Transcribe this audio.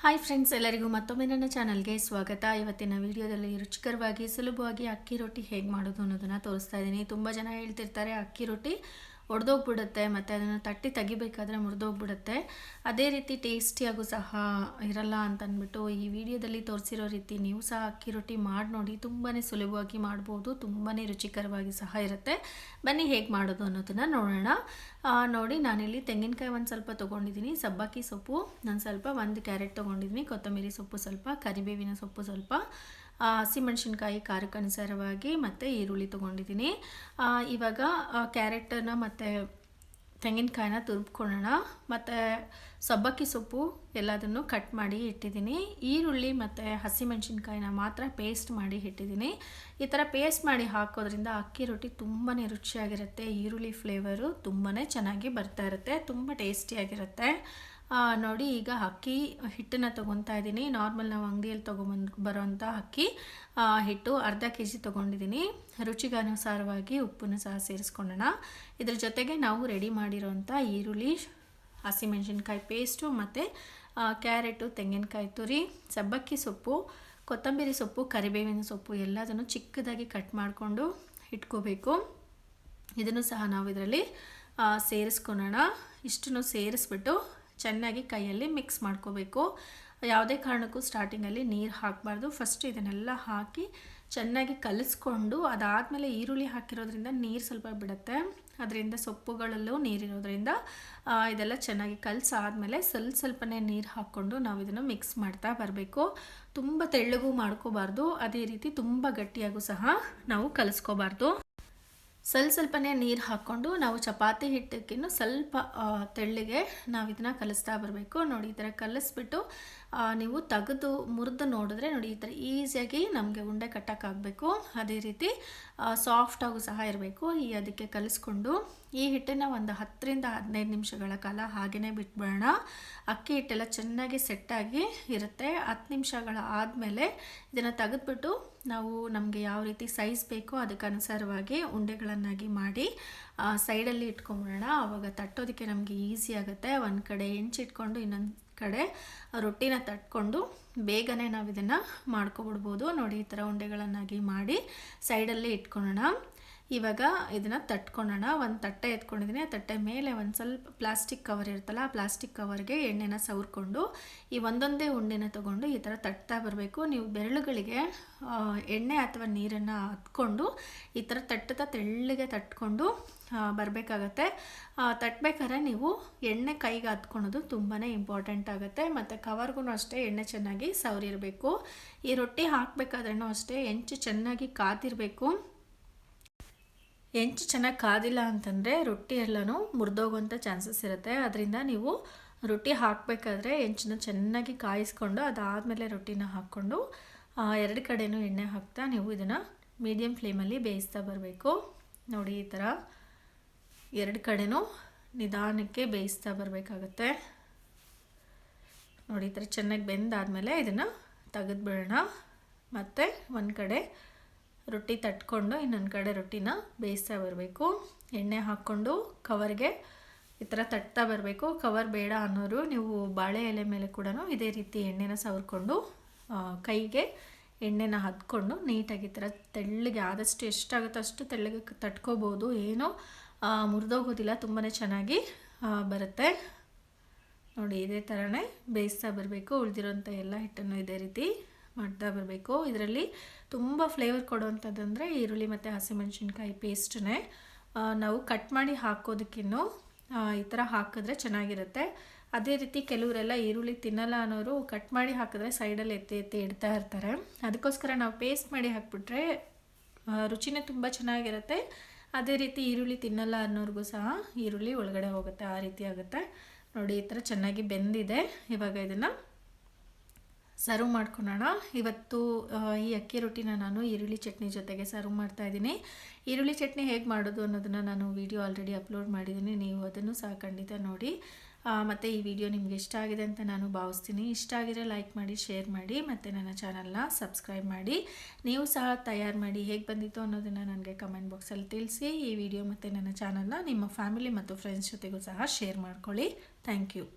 Hi friends, ಎಲ್ಲರಿಗೂ ಮತ್ತೊಮ್ಮೆ ನನ್ನ ಚಾನಲ್ಗೆ ಸ್ವಾಗತ. ಇವತ್ತಿನ ವಿಡಿಯೋದಲ್ಲಿ ರುಚಿಕರವಾಗಿ ಸುಲಭವಾಗಿ ಅಕ್ಕಿ ರೊಟ್ಟಿ ಹೇಗೆ ಮಾಡೋದು ಅನ್ನೋದನ್ನು ತೋರಿಸ್ತಾ ಇದ್ದೀನಿ. ತುಂಬ ಜನ ಹೇಳ್ತಿರ್ತಾರೆ ಅಕ್ಕಿ ರೊಟ್ಟಿ ಒಡೆದೋಗ್ಬಿಡುತ್ತೆ ಮತ್ತು ಅದನ್ನು ತಟ್ಟಿ ತೆಗಿಬೇಕಾದ್ರೆ ಮುರಿದೋಗ್ಬಿಡುತ್ತೆ, ಅದೇ ರೀತಿ ಟೇಸ್ಟಿಯಾಗೂ ಸಹ ಇರಲ್ಲ ಅಂತ ಅಂದ್ಬಿಟ್ಟು ಈ ವಿಡಿಯೋದಲ್ಲಿ ತೋರಿಸಿರೋ ರೀತಿ ನೀವು ಸಹ ಅಕ್ಕಿ ರೊಟ್ಟಿ ಮಾಡಿ ನೋಡಿ. ತುಂಬಾ ಸುಲಭವಾಗಿ ಮಾಡ್ಬೋದು, ತುಂಬಾ ರುಚಿಕರವಾಗಿ ಸಹ ಇರುತ್ತೆ. ಬನ್ನಿ ಹೇಗೆ ಮಾಡೋದು ಅನ್ನೋದನ್ನು ನೋಡೋಣ. ನೋಡಿ, ನಾನಿಲ್ಲಿ ತೆಂಗಿನಕಾಯಿ ಒಂದು ಸ್ವಲ್ಪ ತೊಗೊಂಡಿದ್ದೀನಿ, ಸಬ್ಬಕ್ಕಿ ಸೊಪ್ಪು ನಾನು ಸ್ವಲ್ಪ, ಒಂದು ಕ್ಯಾರೆಟ್ ತೊಗೊಂಡಿದ್ದೀನಿ, ಕೊತ್ತಂಬರಿ ಸೊಪ್ಪು ಸ್ವಲ್ಪ, ಕರಿಬೇವಿನ ಸೊಪ್ಪು ಸ್ವಲ್ಪ, ಹಸಿಮೆಣಸಿನ್ಕಾಯಿ ಖಾರಕ್ಕನುಸಾರವಾಗಿ, ಮತ್ತು ಈರುಳ್ಳಿ ತೊಗೊಂಡಿದ್ದೀನಿ. ಇವಾಗ ಕ್ಯಾರೆಟನ್ನು ಮತ್ತು ತೆಂಗಿನಕಾಯಿನ ತುರ್ಬ್ಕೊಳ್ಳೋಣ. ಮತ್ತು ಸಬ್ಬಕ್ಕಿ ಸೊಪ್ಪು ಎಲ್ಲದನ್ನು ಕಟ್ ಮಾಡಿ ಇಟ್ಟಿದ್ದೀನಿ. ಈರುಳ್ಳಿ ಮತ್ತು ಹಸಿಮೆಣಸಿನ್ಕಾಯಿನ ಮಾತ್ರ ಪೇಸ್ಟ್ ಮಾಡಿ ಇಟ್ಟಿದ್ದೀನಿ. ಈ ಥರ ಪೇಸ್ಟ್ ಮಾಡಿ ಹಾಕೋದ್ರಿಂದ ಅಕ್ಕಿ ರೊಟ್ಟಿ ತುಂಬಾ ರುಚಿಯಾಗಿರುತ್ತೆ. ಈರುಳ್ಳಿ ಫ್ಲೇವರು ತುಂಬಾ ಚೆನ್ನಾಗಿ ಬರ್ತಾ ಇರುತ್ತೆ, ತುಂಬ ಟೇಸ್ಟಿಯಾಗಿರುತ್ತೆ. ನೋಡಿ, ಈಗ ಅಕ್ಕಿ ಹಿಟ್ಟನ್ನು ತೊಗೊತಾ ಇದ್ದೀನಿ. ನಾರ್ಮಲ್ ನಾವು ಅಂಗಡಿಯಲ್ಲಿ ಬರೋಂಥ ಅಕ್ಕಿ ಹಿಟ್ಟು ಅರ್ಧ kg ತೊಗೊಂಡಿದ್ದೀನಿ. ರುಚಿಗನುಸಾರವಾಗಿ ಉಪ್ಪನ್ನು ಸಹ ಸೇರಿಸ್ಕೊಳ್ಳೋಣ. ಇದ್ರ ಜೊತೆಗೆ ನಾವು ರೆಡಿ ಮಾಡಿರೋಂಥ ಈರುಳ್ಳಿ, ಹಸಿಮೆಣಸಿನ್ಕಾಯಿ ಪೇಸ್ಟು ಮತ್ತು ಕ್ಯಾರೆಟು, ತೆಂಗಿನಕಾಯಿ ತುರಿ, ಸಬ್ಬಕ್ಕಿ ಸೊಪ್ಪು, ಕೊತ್ತಂಬರಿ ಸೊಪ್ಪು, ಕರಿಬೇವಿನ ಸೊಪ್ಪು ಎಲ್ಲದನ್ನು ಚಿಕ್ಕದಾಗಿ ಕಟ್ ಮಾಡಿಕೊಂಡು ಇಟ್ಕೋಬೇಕು. ಇದನ್ನು ಸಹ ನಾವು ಇದರಲ್ಲಿ ಸೇರಿಸ್ಕೊಳ್ಳೋಣ. ಇಷ್ಟನ್ನು ಸೇರಿಸ್ಬಿಟ್ಟು ಚೆನ್ನಾಗಿ ಕೈಯಲ್ಲಿ ಮಿಕ್ಸ್ ಮಾಡ್ಕೋಬೇಕು. ಯಾವುದೇ ಕಾರಣಕ್ಕೂ ಸ್ಟಾರ್ಟಿಂಗಲ್ಲಿ ನೀರು ಹಾಕಬಾರ್ದು. ಫಸ್ಟ್ ಇದನ್ನೆಲ್ಲ ಹಾಕಿ ಚೆನ್ನಾಗಿ ಕಲಿಸ್ಕೊಂಡು, ಅದಾದಮೇಲೆ ಈರುಳ್ಳಿ ಹಾಕಿರೋದ್ರಿಂದ ನೀರು ಸ್ವಲ್ಪ ಬಿಡುತ್ತೆ, ಅದರಿಂದ ಸೊಪ್ಪುಗಳಲ್ಲೂ ನೀರಿರೋದ್ರಿಂದ ಇದೆಲ್ಲ ಚೆನ್ನಾಗಿ ಕಲಸಾದ್ಮೇಲೆ ಸ್ವಲ್ಪನೇ ನೀರು ಹಾಕ್ಕೊಂಡು ನಾವು ಇದನ್ನು ಮಿಕ್ಸ್ ಮಾಡ್ತಾ ಬರಬೇಕು. ತುಂಬ ತೆಳ್ಳಗೂ ಮಾಡ್ಕೋಬಾರ್ದು, ಅದೇ ರೀತಿ ತುಂಬ ಗಟ್ಟಿಯಾಗೂ ಸಹ ನಾವು ಕಲಿಸ್ಕೋಬಾರ್ದು. ಸ್ವಲ್ಪನೇ ನೀರು ಹಾಕ್ಕೊಂಡು ನಾವು ಚಪಾತಿ ಹಿಟ್ಟಕ್ಕಿನ್ನು ಸ್ವಲ್ಪ ತೆಳ್ಳಗೆ ನಾವು ಇದನ್ನು ಕಲಿಸ್ತಾ ಬರಬೇಕು. ನೋಡಿ, ಈ ಥರ ಕಲಿಸ್ಬಿಟ್ಟು ನೀವು ತೆಗೆದು ಮುರಿದು ನೋಡಿದ್ರೆ ನೋಡಿ, ಈ ಥರ ಈಸಿಯಾಗಿ ನಮಗೆ ಉಂಡೆ ಕಟ್ಟೋಕ್ಕಾಗಬೇಕು. ಅದೇ ರೀತಿ ಸಾಫ್ಟಾಗೂ ಸಹ ಇರಬೇಕು. ಅದಕ್ಕೆ ಕಲಿಸ್ಕೊಂಡು ಈ ಹಿಟ್ಟನ್ನು ಒಂದು 10 ರಿಂದ 15 ನಿಮಿಷಗಳ ಕಾಲ ಹಾಗೆಯೇ ಬಿಟ್ಬಿಡೋಣ. ಅಕ್ಕಿ ಹಿಟ್ಟೆಲ್ಲ ಚೆನ್ನಾಗಿ ಸೆಟ್ಟಾಗಿ ಇರುತ್ತೆ. 10 ನಿಮಿಷಗಳ ಆದಮೇಲೆ ಇದನ್ನು ತೆಗೆದ್ಬಿಟ್ಟು ನಾವು ನಮಗೆ ಯಾವ ರೀತಿ ಸೈಜ್ ಬೇಕೋ ಅದಕ್ಕನುಸಾರವಾಗಿ ಉಂಡೆಗಳನ್ನಾಗಿ ಮಾಡಿ ಸೈಡಲ್ಲಿ ಇಟ್ಕೊಂಬಿಡೋಣ. ಆವಾಗ ತಟ್ಟೋದಕ್ಕೆ ನಮಗೆ ಈಸಿ ಆಗುತ್ತೆ. ಒಂದು ಕಡೆ ಹೆಂಚಿಟ್ಕೊಂಡು ಇನ್ನೊಂದು ಕಡೆ ರೊಟ್ಟಿನ ತಟ್ಕೊಂಡು ಬೇಗನೆ ನಾವು ಇದನ್ನು ಮಾಡ್ಕೊಬಿಡ್ಬೋದು. ನೋಡಿ, ಈ ಥರ ಉಂಡೆಗಳನ್ನಾಗಿ ಮಾಡಿ ಸೈಡಲ್ಲಿ ಇಟ್ಕೊಳ್ಳೋಣ. ಇವಾಗ ಇದನ್ನು ತಟ್ಕೊಳ್ಳೋಣ. ಒಂದು ತಟ್ಟೆ ಎತ್ಕೊಂಡಿದ್ದೀನಿ. ಆ ತಟ್ಟೆ ಮೇಲೆ ಒಂದು ಸ್ವಲ್ಪ ಪ್ಲಾಸ್ಟಿಕ್ ಕವರ್ ಇರುತ್ತಲ್ಲ, ಆ ಪ್ಲಾಸ್ಟಿಕ್ ಕವರ್ಗೆ ಎಣ್ಣೆನ ಸವರ್ಕೊಂಡು ಈ ಒಂದೊಂದೇ ಉಂಡೆನ ತೊಗೊಂಡು ಈ ಥರ ತಟ್ತಾ ಬರಬೇಕು. ನೀವು ಬೆರಳುಗಳಿಗೆ ಎಣ್ಣೆ ಅಥವಾ ನೀರನ್ನು ಹತ್ಕೊಂಡು ಈ ಥರ ತೆಳ್ಳಗೆ ತಟ್ಕೊಂಡು ಬರಬೇಕಾಗತ್ತೆ. ತಟ್ಟಬೇಕಾದ್ರೆ ನೀವು ಎಣ್ಣೆ ಕೈಗೆ ಹತ್ಕೊಳೋದು ತುಂಬಾ ಇಂಪಾರ್ಟೆಂಟ್ ಆಗುತ್ತೆ. ಮತ್ತು ಕವರ್ಗೂ ಅಷ್ಟೇ ಎಣ್ಣೆ ಚೆನ್ನಾಗಿ ಸವರಿರಬೇಕು. ಈ ರೊಟ್ಟಿ ಹಾಕಬೇಕಾದ್ರೂ ಅಷ್ಟೇ ಹೆಂಚು ಚೆನ್ನಾಗಿ ಕಾದಿರಬೇಕು. ಹೆಂಚು ಚೆನ್ನಾಗಿ ಕಾದಿಲ್ಲ ಅಂತಂದರೆ ರೊಟ್ಟಿ ಎಲ್ಲನೂ ಮುರಿದೋಗುವಂಥ ಚಾನ್ಸಸ್ ಇರುತ್ತೆ. ಅದರಿಂದ ನೀವು ರೊಟ್ಟಿ ಹಾಕಬೇಕಾದ್ರೆ ಹೆಂಚನ್ನ ಚೆನ್ನಾಗಿ ಕಾಯಿಸ್ಕೊಂಡು ಅದಾದಮೇಲೆ ರೊಟ್ಟಿನ ಹಾಕ್ಕೊಂಡು 2 ಕಡೆಯೂ ಎಣ್ಣೆ ಹಾಕ್ತಾ ನೀವು ಇದನ್ನು ಮೀಡಿಯಮ್ ಫ್ಲೇಮಲ್ಲಿ ಬೇಯಿಸ್ತಾ ಬರಬೇಕು. ನೋಡಿ, ಈ ಥರ 2 ಕಡೆಯೂ ನಿಧಾನಕ್ಕೆ ಬೇಯಿಸ್ತಾ ಬರಬೇಕಾಗತ್ತೆ. ನೋಡಿ, ಈ ಥರ ಚೆನ್ನಾಗಿ ಬೆಂದಾದಮೇಲೆ ಇದನ್ನು ತೆಗೆದುಬಿಡೋಣ. ಮತ್ತು ಒಂದು ಕಡೆ ರೊಟ್ಟಿ ತಟ್ಕೊಂಡು ಇನ್ನೊಂದು ಕಡೆ ರೊಟ್ಟಿನ ಬೇಯಿಸ್ತಾ ಬರಬೇಕು. ಎಣ್ಣೆ ಹಾಕ್ಕೊಂಡು ಕವರ್ಗೆ ಈ ಥರ ತಟ್ತಾ ಬರಬೇಕು. ಕವರ್ ಬೇಡ ಅನ್ನೋರು ನೀವು ಬಾಳೆ ಎಲೆ ಮೇಲೆ ಕೂಡ ಇದೇ ರೀತಿ ಎಣ್ಣೆನ ಸವರ್ಕೊಂಡು ಕೈಗೆ ಎಣ್ಣೆನ ಹದ್ಕೊಂಡು ನೀಟಾಗಿ ಈ ಥರ ತೆಳ್ಳಗೆ ಆದಷ್ಟು ಎಷ್ಟಾಗುತ್ತೋ ಅಷ್ಟು ತೆಳ್ಳಗೆ ತಟ್ಕೋಬೋದು. ಏನೋ ಮುರಿದೋಗೋದಿಲ್ಲ, ತುಂಬಾ ಚೆನ್ನಾಗಿ ಬರುತ್ತೆ. ನೋಡಿ, ಇದೇ ಥರನೇ ಬೇಯಿಸ್ತಾ ಬರಬೇಕು. ಉಳಿದಿರೋಂಥ ಎಲ್ಲ ಹಿಟ್ಟನ್ನು ಇದೇ ರೀತಿ ಮಾಡ್ತಾ ಬರಬೇಕು. ಇದರಲ್ಲಿ ತುಂಬ ಫ್ಲೇವರ್ ಕೊಡುವಂಥದ್ದಂದರೆ ಈರುಳ್ಳಿ ಮತ್ತು ಹಸಿಮೆಣಸಿನ್ಕಾಯಿ ಪೇಸ್ಟನ್ನೇ. ನಾವು ಕಟ್ ಮಾಡಿ ಹಾಕೋದಕ್ಕಿನ್ನೂ ಈ ಥರ ಹಾಕಿದ್ರೆ ಚೆನ್ನಾಗಿರುತ್ತೆ. ಅದೇ ರೀತಿ ಕೆಲವರೆಲ್ಲ ಈರುಳ್ಳಿ ತಿನ್ನಲ್ಲ ಅನ್ನೋರು ಕಟ್ ಮಾಡಿ ಹಾಕಿದ್ರೆ ಸೈಡಲ್ಲಿ ಎತ್ತಿ ಇಡ್ತಾ ಇರ್ತಾರೆ. ಅದಕ್ಕೋಸ್ಕರ ನಾವು ಪೇಸ್ಟ್ ಮಾಡಿ ಹಾಕಿಬಿಟ್ರೆ ರುಚಿನೇ ತುಂಬ ಚೆನ್ನಾಗಿರುತ್ತೆ. ಅದೇ ರೀತಿ ಈರುಳ್ಳಿ ತಿನ್ನಲ್ಲ ಅನ್ನೋರಿಗೂ ಸಹ ಈರುಳ್ಳಿ ಒಳಗಡೆ ಹೋಗುತ್ತೆ, ಆ ರೀತಿ ಆಗುತ್ತೆ. ನೋಡಿ, ಈ ಥರ ಚೆನ್ನಾಗಿ ಬೆಂದಿದೆ. ಇವಾಗ ಇದನ್ನು ಸರ್ವ್ ಮಾಡ್ಕೊಳ್ಳೋಣ. ಇವತ್ತು ಈ ಅಕ್ಕಿ ರೊಟ್ಟಿನ ನಾನು ಈರುಳ್ಳಿ ಚಟ್ನಿ ಜೊತೆಗೆ ಸರ್ವ್ ಮಾಡ್ತಾಯಿದ್ದೀನಿ. ಈರುಳ್ಳಿ ಚಟ್ನಿ ಹೇಗೆ ಮಾಡೋದು ಅನ್ನೋದನ್ನು ನಾನು ವಿಡಿಯೋ ಆಲ್ರೆಡಿ ಅಪ್ಲೋಡ್ ಮಾಡಿದ್ದೀನಿ, ನೀವು ಅದನ್ನು ಸಹ ಖಂಡಿತ ನೋಡಿ. ಮತ್ತು ಈ ವಿಡಿಯೋ ನಿಮಗೆ ಇಷ್ಟ ಆಗಿದೆ ಅಂತ ನಾನು ಭಾವಿಸ್ತೀನಿ. ಇಷ್ಟ ಆಗಿದ್ರೆ ಲೈಕ್ ಮಾಡಿ, ಶೇರ್ ಮಾಡಿ, ಮತ್ತು ನನ್ನ ಚಾನಲ್ನ ಸಬ್ಸ್ಕ್ರೈಬ್ ಮಾಡಿ. ನೀವು ಸಹ ತಯಾರು ಮಾಡಿ ಹೇಗೆ ಬಂದಿತ್ತು ಅನ್ನೋದನ್ನು ನನಗೆ ಕಮೆಂಟ್ ಬಾಕ್ಸಲ್ಲಿ ತಿಳಿಸಿ. ಈ ವಿಡಿಯೋ ಮತ್ತು ನನ್ನ ಚಾನಲ್ನ ನಿಮ್ಮ ಫ್ಯಾಮಿಲಿ ಮತ್ತು ಫ್ರೆಂಡ್ಸ್ ಜೊತೆಗೂ ಸಹ ಶೇರ್ ಮಾಡ್ಕೊಳ್ಳಿ. Thank you.